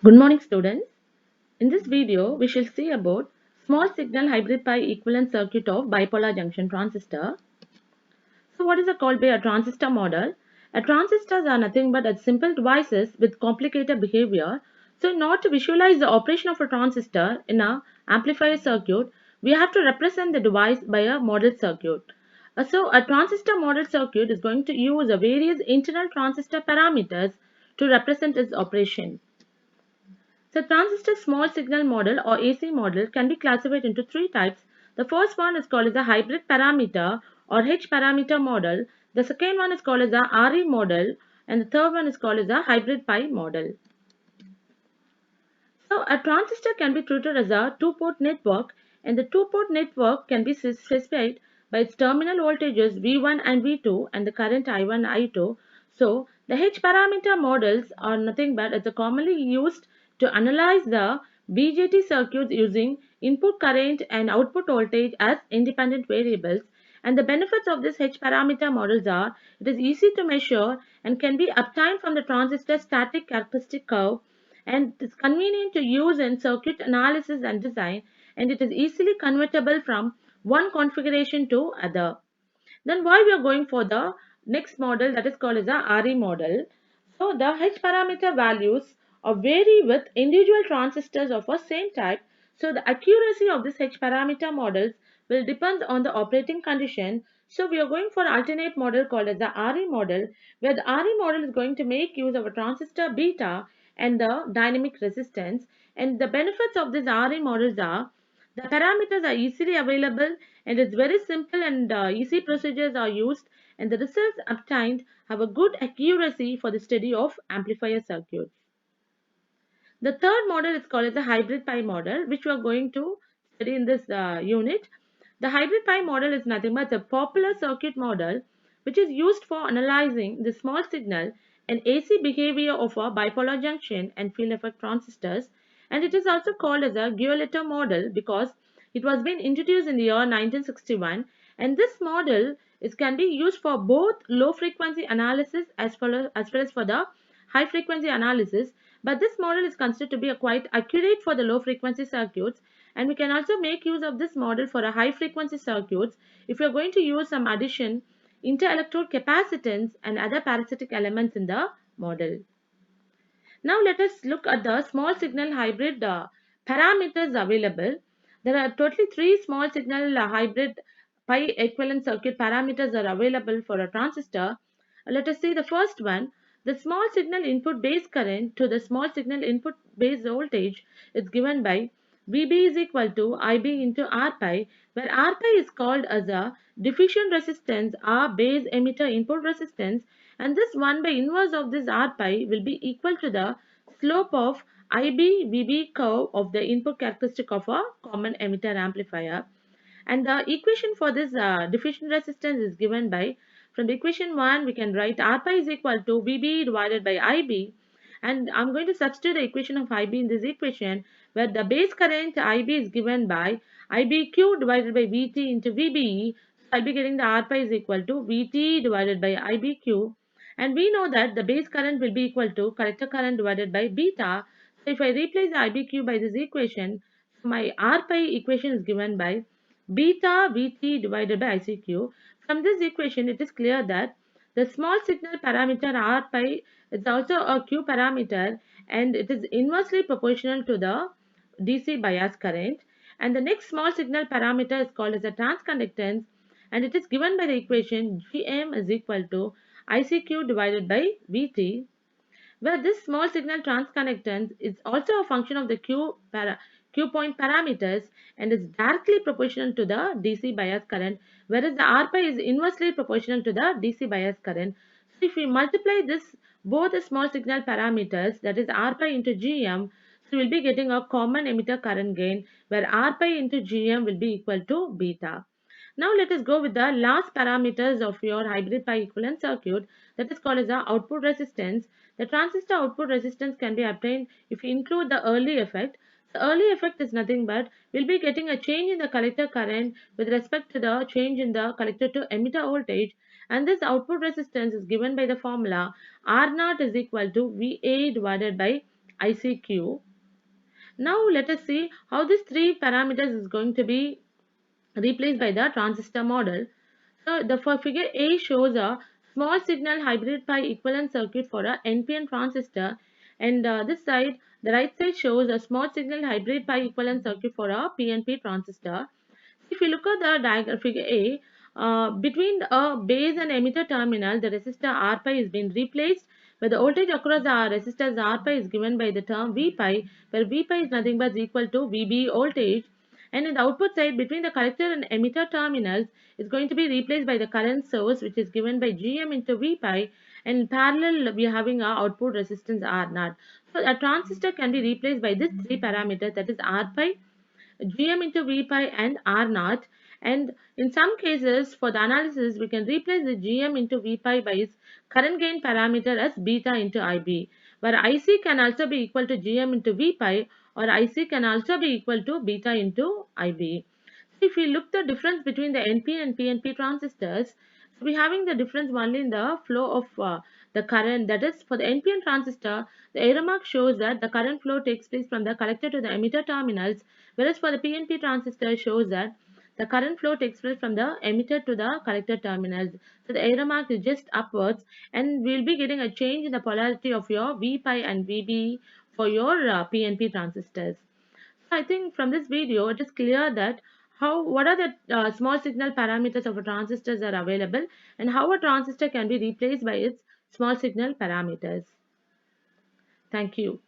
Good morning, students. In this video, we shall see about small signal hybrid pi equivalent circuit of bipolar junction transistor. So what is called by a transistor model? A transistors are nothing but a simple devices with complicated behavior. So in order to visualize the operation of a transistor in a amplifier circuit, we have to represent the device by a model circuit. So a transistor model circuit is going to use a various internal transistor parameters to represent its operation. So transistor small signal model or AC model can be classified into three types. The first one is called as a hybrid parameter or H parameter model. The second one is called as a RE model, and the third one is called as a hybrid pi model. So a transistor can be treated as a two-port network, and the two-port network can be specified by its terminal voltages V1 and V2 and the current I1 I2. So the H parameter models are nothing but it's commonly used to analyze the BJT circuits using input current and output voltage as independent variables. And the benefits of this H parameter models are it is easy to measure and can be obtained from the transistor static characteristic curve, and it is convenient to use in circuit analysis and design, and it is easily convertible from one configuration to other. Then why we are going for the next model, that is called as the RE model. So the H parameter values are vary with individual transistors of a same type. So the accuracy of this H parameter models will depend on the operating condition. So we are going for alternate model called as the RE model, where the RE model is going to make use of a transistor beta and the dynamic resistance. And the benefits of these RE models are the parameters are easily available, and it's very simple and easy procedures are used, and the results obtained have a good accuracy for the study of amplifier circuits. The third model is called as the hybrid pi model, which we are going to study in this unit. The hybrid pi model is nothing but a popular circuit model which is used for analyzing the small signal and AC behavior of a bipolar junction and field effect transistors, and it is also called as a Giolito model because it was been introduced in the year 1961, and this model can be used for both low frequency analysis as well as for the high frequency analysis, but this model is considered to be quite accurate for the low frequency circuits, and we can also make use of this model for a high frequency circuits if you are going to use some addition interelectrode capacitance and other parasitic elements in the model. Now let us look at the small signal hybrid parameters available. There are totally three small signal hybrid pi equivalent circuit parameters are available for a transistor. Let us see the first one. The small signal input base current to the small signal input base voltage is given by VB is equal to IB into R pi, where R pi is called as a diffusion resistance, R base emitter input resistance, and this 1 by inverse of this R pi will be equal to the slope of IB VB curve of the input characteristic of a common emitter amplifier. And the equation for this diffusion resistance is given by, from the equation 1 we can write R pi is equal to VB divided by IB, and I'm going to substitute the equation of IB in this equation, where the base current IB is given by IBQ divided by VT into VBE. So I'll be getting the R pi is equal to VT divided by IBQ, and we know that the base current will be equal to collector current divided by beta. So if I replace the IBQ by this equation, so my R pi equation is given by beta Vt divided by ICQ. From this equation, it is clear that the small signal parameter R pi is also a Q parameter, and it is inversely proportional to the DC bias current. And the next small signal parameter is called as a transconductance, and it is given by the equation Gm is equal to ICQ divided by Vt, where this small signal transconductance is also a function of the Q point parameters and is directly proportional to the DC bias current, whereas the R pi is inversely proportional to the DC bias current. So if we multiply this both the small signal parameters, that is R pi into Gm, so we'll be getting a common emitter current gain, where R pi into Gm will be equal to beta. Now let us go with the last parameters of your hybrid pi equivalent circuit, that is called as the output resistance. The transistor output resistance can be obtained if you include the early effect. The early effect is nothing but we'll be getting a change in the collector current with respect to the change in the collector to emitter voltage, and this output resistance is given by the formula R naught is equal to VA divided by ICQ. Now let us see how these three parameters is going to be replaced by the transistor model. So the for figure A shows a small signal hybrid pi equivalent circuit for a NPN transistor, and this side, the right side shows a small signal hybrid pi equivalent circuit for a PNP transistor. If you look at the diagram figure A, between a base and emitter terminal, the resistor R pi is being replaced, where the voltage across the resistors R pi is given by the term V pi, where V pi is nothing but equal to VB voltage. And in the output side, between the collector and emitter terminals, is going to be replaced by the current source, which is given by Gm into V pi. And in parallel, we are having our output resistance R naught. So a transistor can be replaced by these three parameters, that is R pi, Gm into V pi, and R naught. And in some cases, for the analysis, we can replace the Gm into V pi by its current gain parameter as beta into IB, where IC can also be equal to Gm into V pi, or IC can also be equal to beta into IB. So if we look the difference between the NP and PNP transistors, so we're having the difference only in the flow of the current. That is, for the NPN transistor, the arrow mark shows that the current flow takes place from the collector to the emitter terminals, whereas for the PNP transistor shows that the current flow takes place from the emitter to the collector terminals. So the arrow mark is just upwards, and we'll be getting a change in the polarity of your V pi and VB for your PNP transistors. So I think from this video, it is clear that what are the small signal parameters of a transistors are available, and how a transistor can be replaced by its small signal parameters. Thank you.